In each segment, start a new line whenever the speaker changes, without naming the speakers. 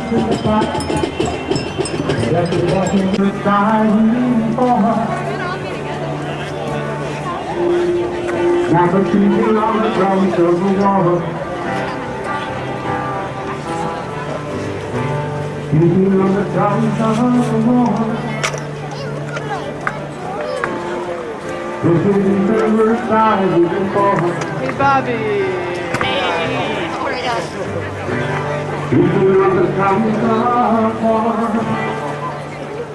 Now the people on the ground of the water, people on the ground of the water, looking the riverside looking for her.
Hey, Bobby.
People on the ground of the water.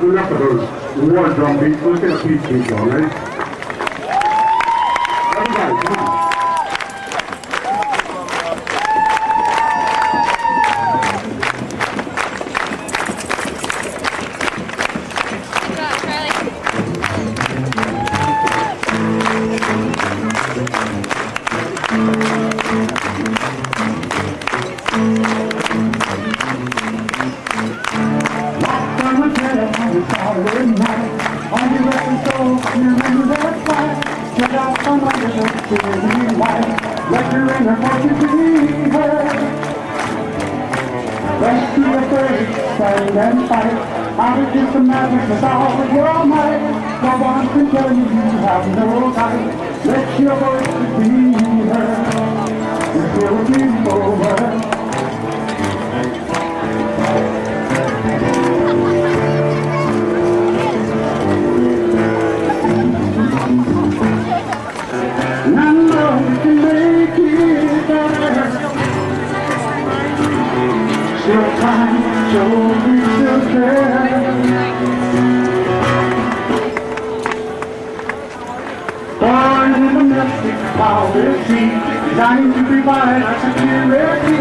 Enough of those war drum beats. Look at the peace beats, all right? And fight. I was just a madness with all of your might. No one can tell you you have no right. Let your voice be heard. You're still a beautiful world. And I know we can make it better. Still time, so we still care. Born in the mystic powder sea, designed to provide our security.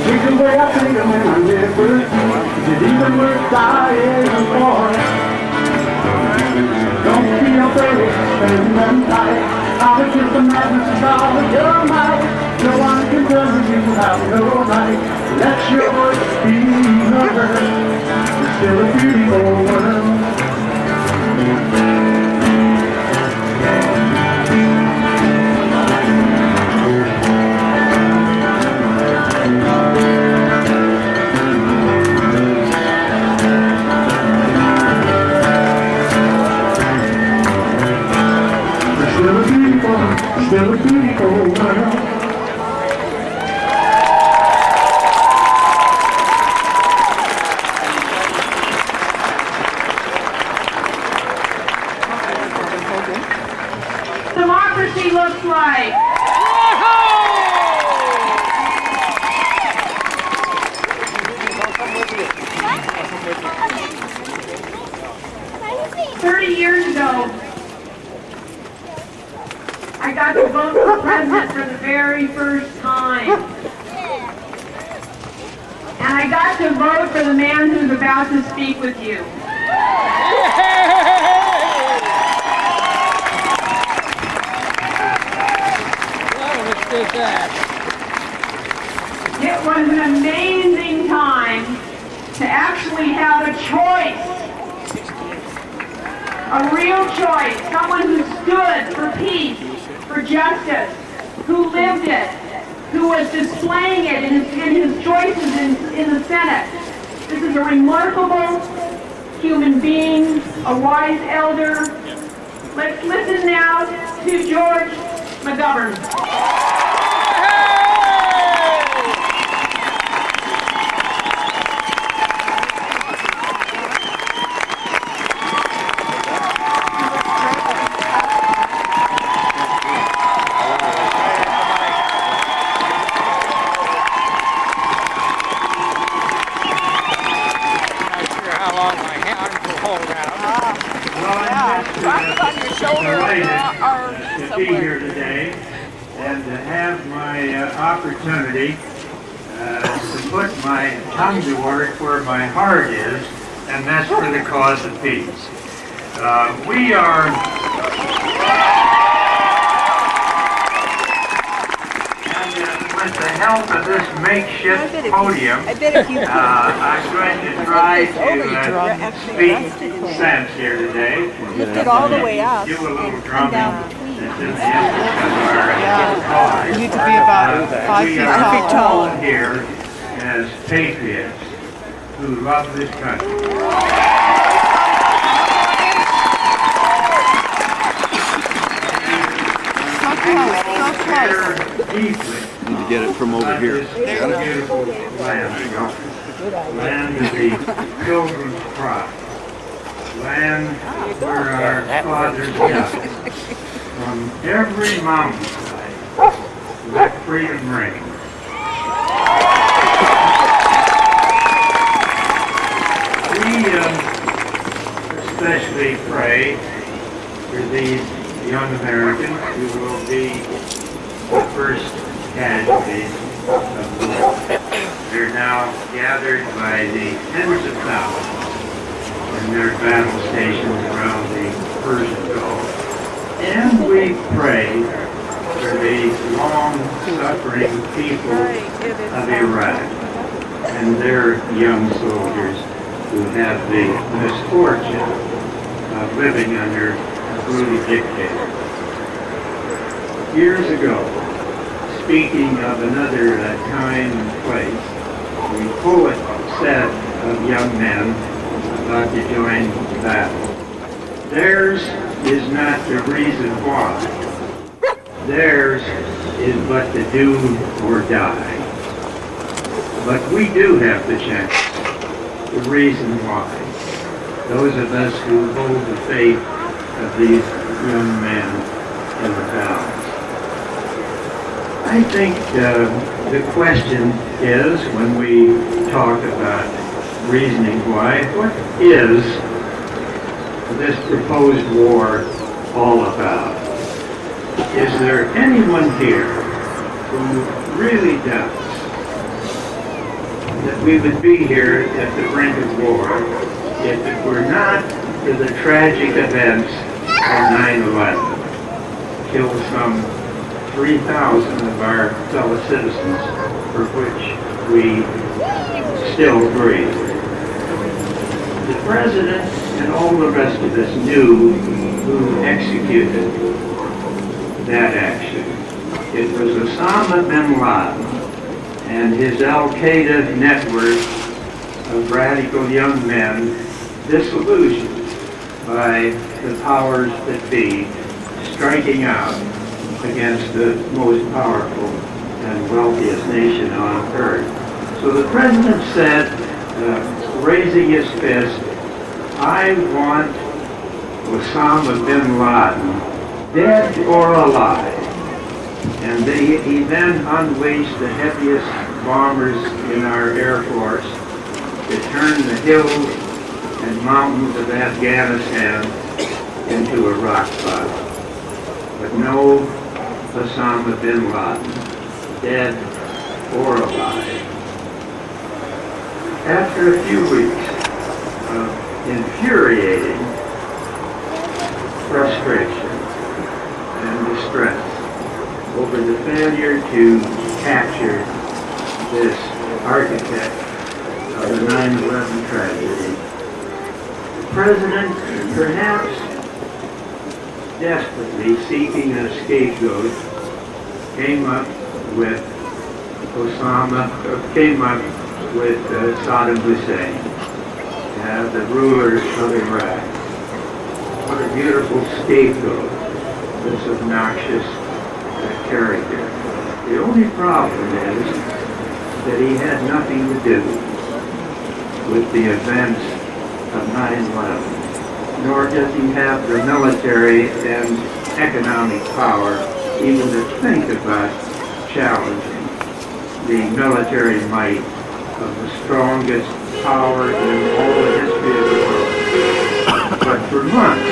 Take away our freedom and our liberty. It even worth dying for. Don't be afraid, stand and fight. I was just a madness with all of your might. No one can tell you you have no right. Let your voice be heard. It's still a beautiful world. It's still a beautiful world.
30 years ago, I got to vote for president for the very first time. And I got to vote for the man who's about to speak with you. It was an amazing time to actually have a choice. A real choice, someone who stood for peace, for justice, who lived it, who was displaying it in his choices in the Senate. This is a remarkable human being, a wise elder. Let's listen now to George McGovern.
To be here today and to have my opportunity to put my tongue to work where my heart is, and that's for the cause of peace. We are with the help of this makeshift podium, I'm going to try to speak sense here today.
Lift it all the way up.
Do a little
and
drumming.
down between.
You
need to be about 5 feet
tall.
tall.
Here as patriots who love this country. Care deeply.
Need to get it from over here.
Beautiful land. Land of the Pilgrim's Pride. Land where our fathers gathered. From every mountainside, let freedom ring. We especially pray for these young Americans who will be the first casualties of war. They're now gathered by the tens of thousands in their battle stations around the Persian Gulf. And we pray for the long-suffering people of Iraq and their young soldiers who have the misfortune of living under a brutal dictator. Years ago, speaking of another time and place, the poet said of young men about to join battle, theirs is not the reason why. Theirs is but to do or die. But we do have the chance, the reason why. Those of us who hold the faith of these young men in the balance. I think the question is, when we talk about reasoning why, what is this proposed war all about? Is there anyone here who really doubts that we would be here at the brink of war if it were not for the tragic events of 9/11? Killed some 3,000 of our fellow citizens, for which we still grieve. The President and all the rest of us knew who executed that action. It was Osama bin Laden and his Al-Qaeda network of radical young men disillusioned by the powers that be striking out against the most powerful and wealthiest nation on earth. So the President said, raising his fist, I want Osama bin Laden dead or alive. And he then unleashed the heaviest bombers in our Air Force to turn the hills and mountains of Afghanistan into a rock pile. But no Osama bin Laden, dead or alive. After a few weeks of infuriating frustration and distress over the failure to capture this architect of the 9/11 tragedy, the President, perhaps desperately seeking a scapegoat, came up with Saddam Hussein, the ruler of Iraq. What a beautiful scapegoat, this obnoxious character. The only problem is that he had nothing to do with the events of 9/11, nor does he have the military and economic power even to think about challenging the military might of the strongest power in all the history of the world. But for months,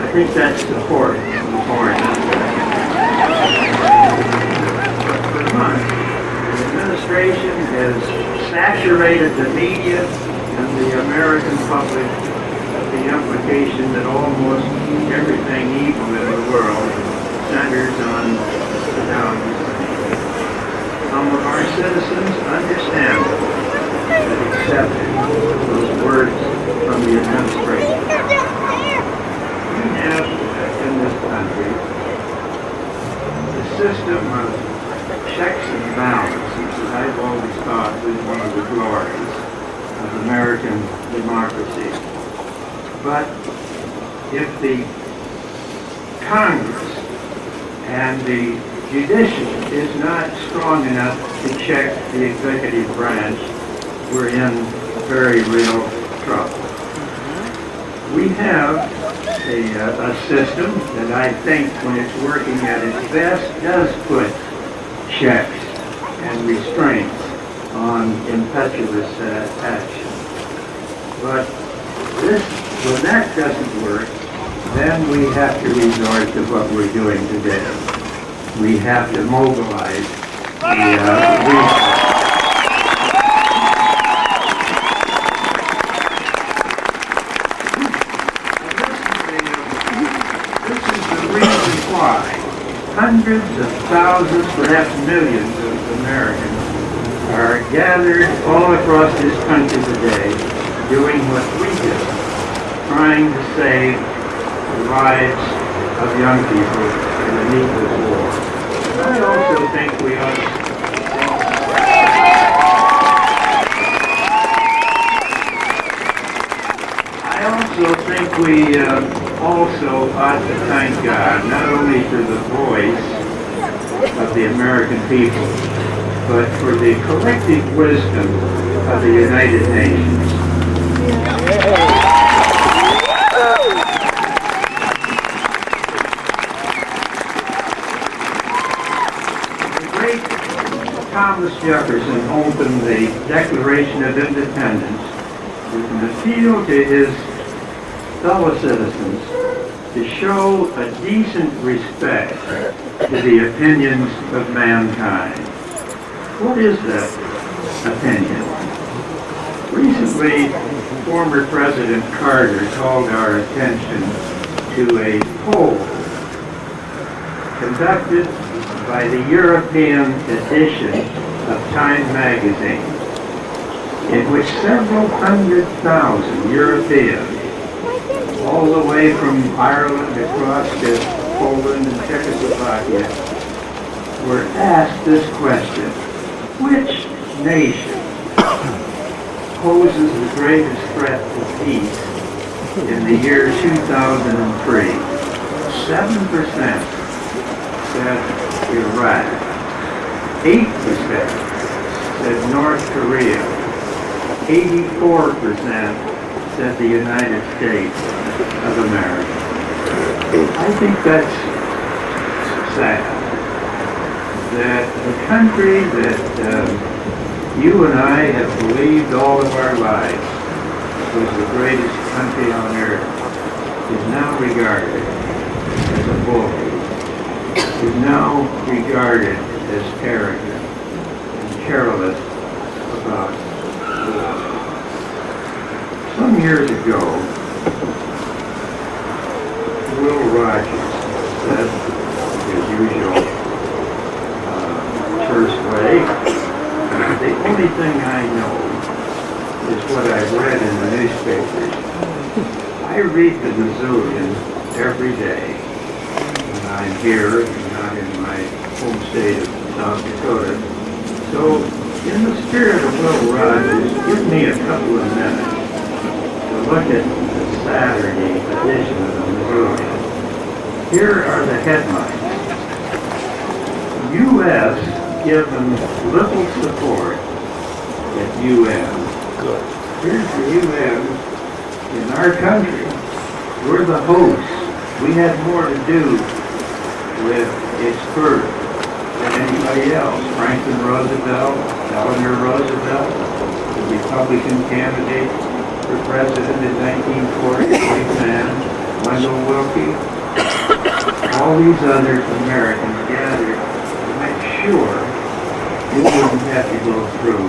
I think that's the point of the foreign affairs. But for months, the administration has saturated the media and the American public with the implication that almost everything evil in the world centers on Saddam Hussein. Some of our citizens understand that accepted those words from the administration. We have in this country the system of checks and balances that I've always thought was one of the glories of American democracy. But if the Congress and the judicial is not strong enough to check the executive branch, we're in very real trouble. We have a system that I think, when it's working at its best, does put checks and restraints on impetuous action. But when that doesn't work, then we have to resort to what we're doing today. We have to mobilize the resources. Hundreds of thousands, perhaps millions of Americans are gathered all across this country today doing what we do, trying to save the lives of young people in a needless war. I also think we ought to also ought to thank God, not only for the voice of the American people, but for the collective wisdom of the United Nations. The great Thomas Jefferson opened the Declaration of Independence with an appeal to his fellow citizens to show a decent respect to the opinions of mankind. What is that opinion? Recently, former President Carter called our attention to a poll conducted by the European edition of Time magazine, in which several 100,000 Europeans, all the way from Ireland across to Poland and Czechoslovakia, were asked this question: which nation poses the greatest threat to peace in the year 2003? 7% said Iraq, 8% said North Korea, 84% said the United States of America. I think that's sad, that the country that you and I have believed all of our lives was the greatest country on earth is now regarded as a bully, is now regarded as arrogant and careless about war. Some years ago, Will Rogers said, his usual terse way, the only thing I know is what I've read in the newspapers. I read the Missoulian every day when I'm here and not in my home state of South Dakota. So, in the spirit of Will Rogers, give me a couple of minutes to look at the Saturday edition of the Missoula. Here are the headlines. U.S. given little support at UN. Good. Here's the UN in our country. We're the hosts. We had more to do with its birth than anybody else. Franklin Roosevelt, Eleanor Roosevelt, the Republican candidate for president in 1940, big man, Wendell Willkie. All these other Americans gathered to make sure we wouldn't have to go through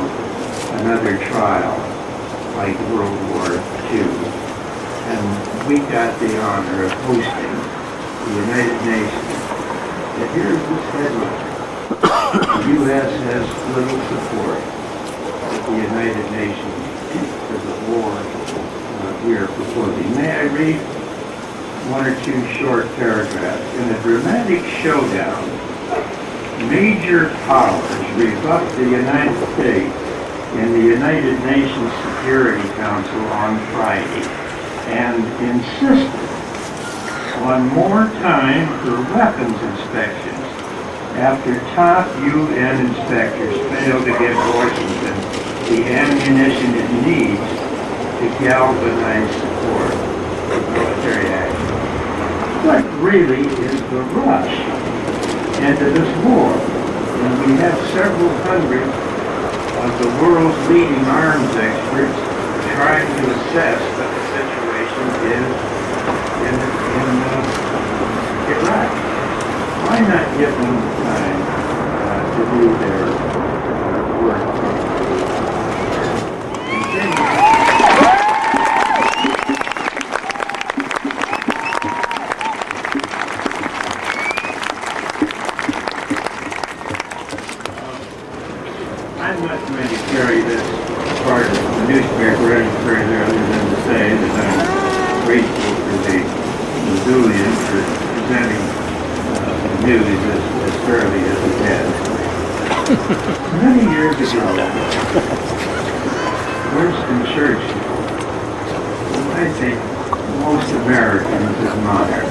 another trial like World War II. And we got the honor of hosting the United Nations. And here's this headline. The U.S. has little support at the United Nations for the war we are proposing. May I read one or two short paragraphs? In a dramatic showdown, major powers rebuffed the United States in the United Nations Security Council on Friday and insisted on more time for weapons inspections after top UN inspectors failed to give Washington the ammunition it needs to galvanize support for military action. What really is the rush into this war? And we have several hundred of the world's leading arms experts trying to assess what the situation is in Iraq. Why not give them time to do their work? I'm not going to carry this part of the newspaper any further other than to say that I'm grateful for the Missoulians for presenting the news as fairly as it has. Many years ago, Winston Churchill, who I think most Americans admire,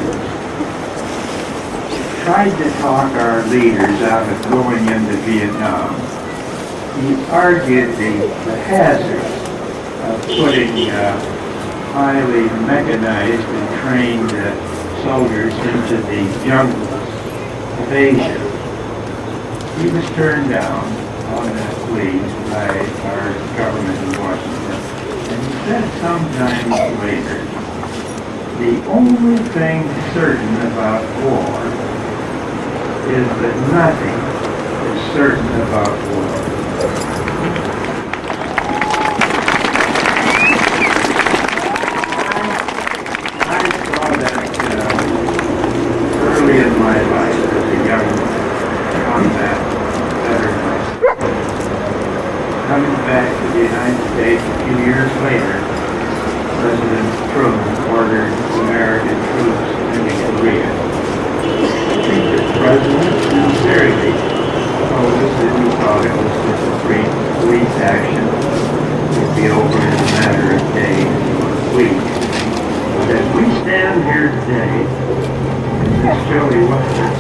tried to talk our leaders out of going into Vietnam. He argued the hazards of putting highly mechanized and trained soldiers into the jungles of Asia. He was turned down on that plea by our government in Washington. And he said sometime later, the only thing certain about war is that nothing is certain about war. I saw that early in my life as a young combat veteran. Coming back to the United States a few years later, President Truman ordered American troops into Korea. I think the President sincerely told us that he thought it was just a brief police action. It would be over in a matter of days or weeks. But as we stand here today, in this chilly weather,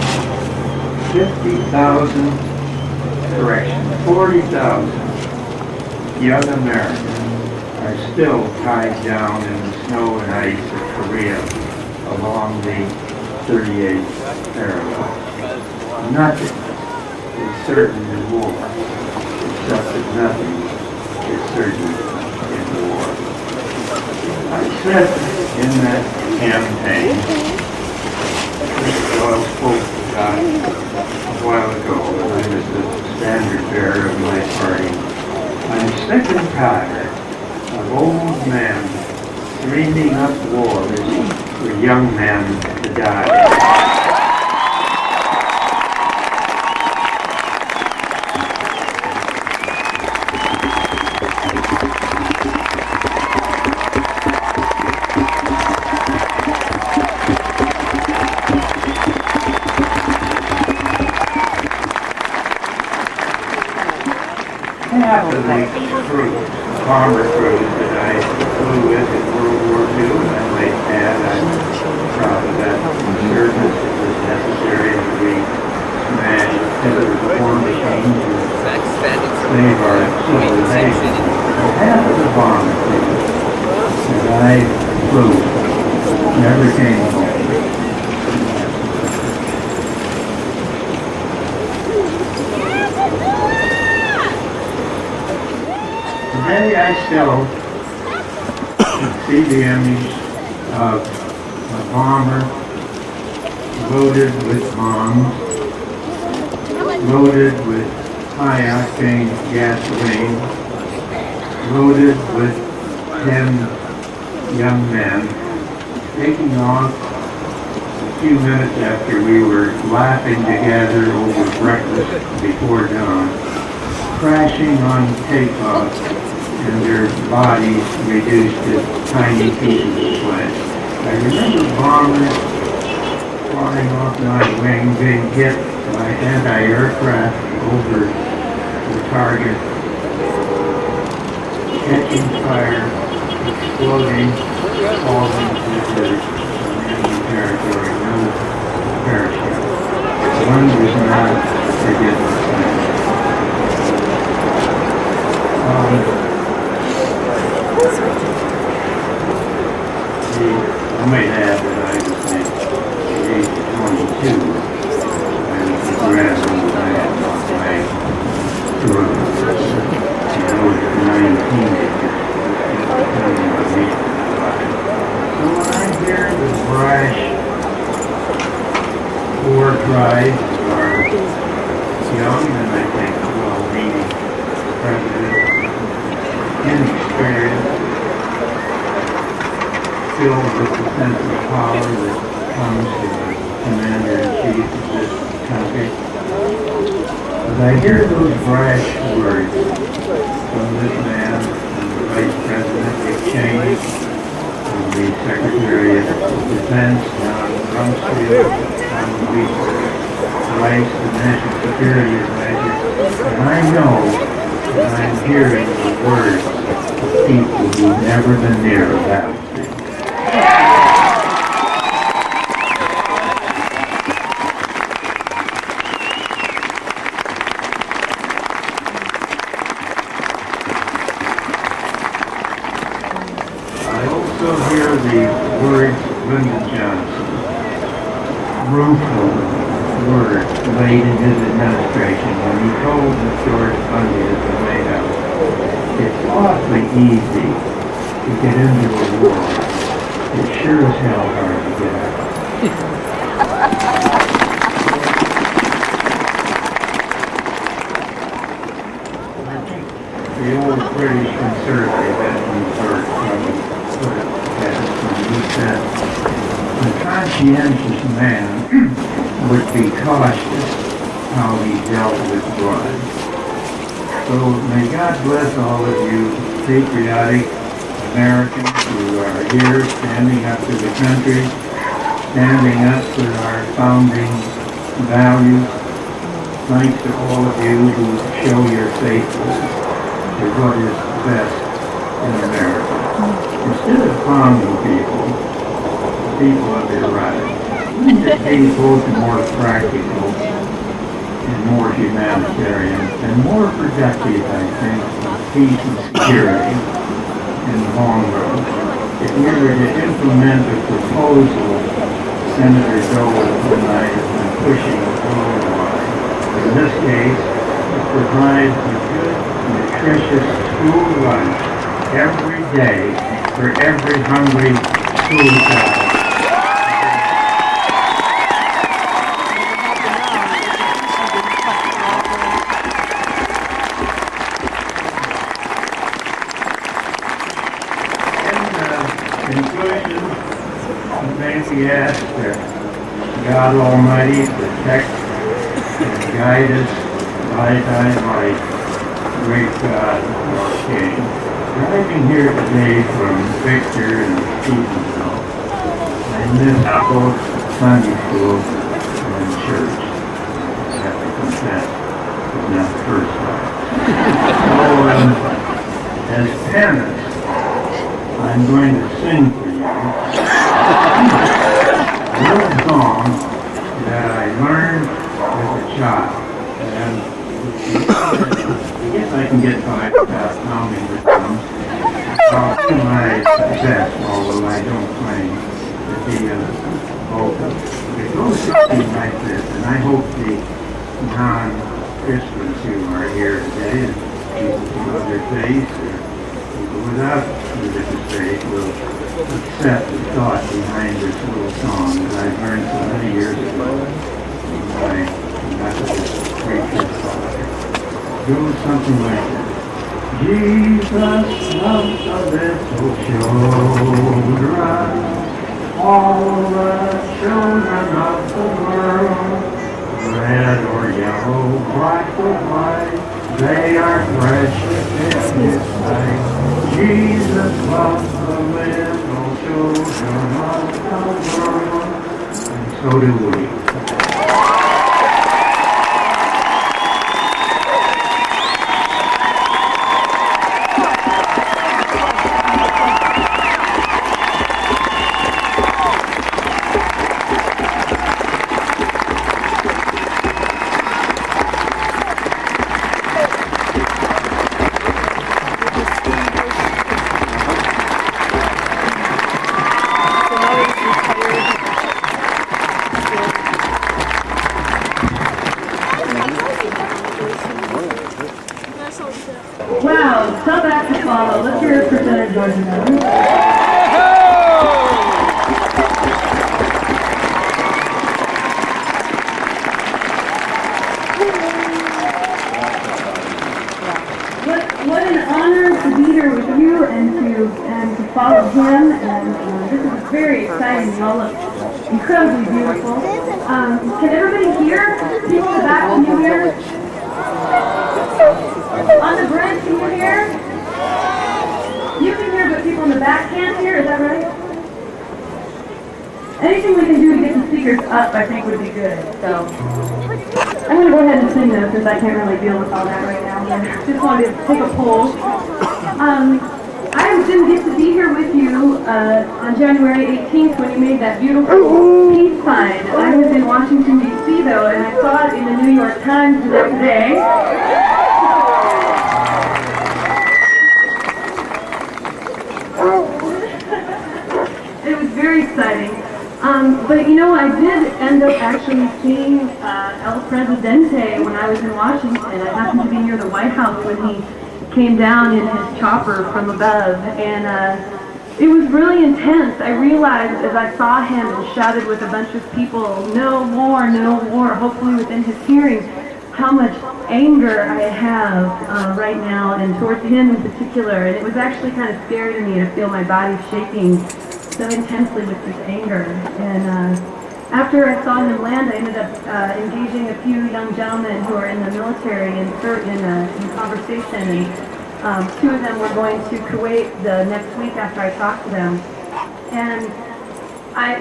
40,000 young Americans are still tied down in the snow and ice of Korea along the 38th parallel. Nothing is certain in war, except that nothing is certain in war. I said in that campaign, Mr. Doyle spoke about a while ago, when I was the standard bearer of my party. I'm sick and tired of old men dreaming up wars for young men to die. Half of the crews, bomber crews that I flew with in World War II, and I might add, I'm proud of that service. It was necessary that we smash nuclear war machines to save our civilization. Half of the bomber crews that I flew never came home. Today I still see the image of a bomber loaded with bombs, loaded with high-octane gasoline, loaded with 10 young men, taking off a few minutes after we were laughing together over breakfast before dawn, crashing on takeoff, and their bodies reduced to tiny pieces of flesh. I remember bombers flying off my wing being hit by anti-aircraft over the target catching fire, exploding, falling to the dirt on enemy territory, no parachute. One does not forget the thing. I might add that I was at the age of 22. I was a grad when I had lost my tour. And I was 19 at so when I hear the brash war cries of our young and I think well-meaning president, inexperienced, filled with the sense of power that comes to the commander-in-chief of this country. As I hear those brash words from this man and the Vice President exchange and the Secretary of Defense John Rumsfeld on the rights of national security measures, and I know that I'm hearing the words of people who've never been near a battlefield. Hear the words of Lyndon Johnson, rueful words laid in his administration when he told that George Bundy had been laid out. It's awfully easy to get into a war. It's sure as hell hard to get out. The old British conservative Edmund Burke put it best when he said, a conscientious man would be cautious how he dealt with blood. So may God bless all of you patriotic Americans who are here standing up to the country, standing up for our founding values. Thanks to all of you who show your faithfulness to what is best in America. Instead of pounding people of their rights, it be both more practical and more humanitarian and more productive, I think, for peace and security in the long run. If we were to implement a proposal Senator Dole and I have been pushing worldwide, in this case, to provide a good, nutritious school lunch every day for every hungry school child. In conclusion, Nancy asked God Almighty protect and guide us by thy light, great God, our King. Driving here today from Victor and Stevensville, I missed both Sunday school and church. I have to confess, it's not the first time. So, as penance, I'm going to sing for you a little song that I learned as a child. And I guess I can get by without pounding the drums. I'll do my best, although I don't claim to be a vocal. It goes something like this, and I hope the non-Christians who are here today, and people from other faiths, or people without religious faith, will accept the thought behind this little song that I learned so many years ago from my Methodist preacher father. It goes something like this. Jesus loves a little children, all the children of the world, red or yellow, black or white, they are precious in His sight. Jesus loves the little children of the world, and so do we.
tough act to follow. Let's hear it for Senator George McGovern. What an honor to be here with you and to follow him. And this is very exciting. You all look incredibly beautiful. Can everybody hear? People in the back, can you hear? On the bridge, can you hear? You can hear, but people in the back can't hear. Is that right? Anything we can do to get the speakers up, I think, would be good. So I'm going to go ahead and sing this because I can't really deal with all that right now. But I just wanted to take a poll. I didn't get to be here with you on January 18th when you made that beautiful peace sign. I was in Washington, D.C. though, and I saw it in the New York Times the next day. It was very exciting. But you know, I did end up actually seeing El Presidente when I was in Washington. I happened to be near the White House when he came down in his chopper from above, and it was really intense. I realized as I saw him and shouted with a bunch of people, "No war, no war," hopefully within his hearing, how much anger I have right now and towards him in particular. And it was actually kind of scary to me to feel my body shaking so intensely with this anger. And after I saw him land, I ended up engaging a few young gentlemen who are in the military in conversation, and two of them were going to Kuwait the next week after I talked to them. And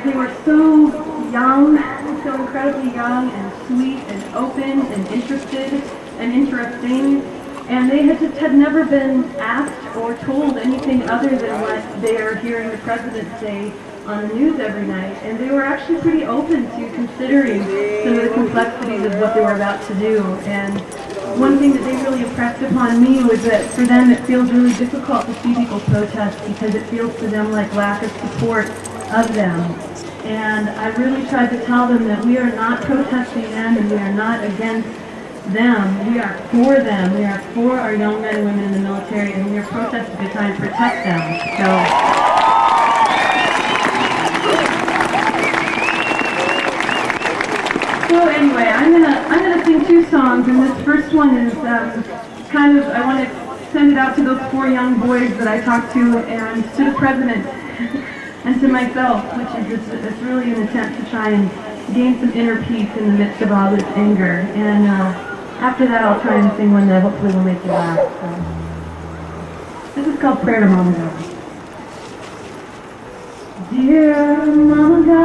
they were so young, so incredibly young and sweet and open and interested and interesting. And they had never been asked or told anything other than what they are hearing the president say on the news every night. And they were actually pretty open to considering some of the complexities of what they were about to do. And one thing that they really impressed upon me was that for them it feels really difficult to see people protest because it feels to them like lack of support of them. And I really tried to tell them that we are not protesting them and we are not against them. We are for them. We are for our young men and women in the military, and we are protesting to try and protect them. So anyway, I'm gonna sing two songs, and this first one is kind of, I want to send it out to those four young boys that I talked to, and to the president, and to myself, which is just, it's really an attempt to try and gain some inner peace in the midst of all this anger. And after that, I'll try and sing one that hopefully will make you laugh. So. This is called Prayer to Mama God. Dear Mama God,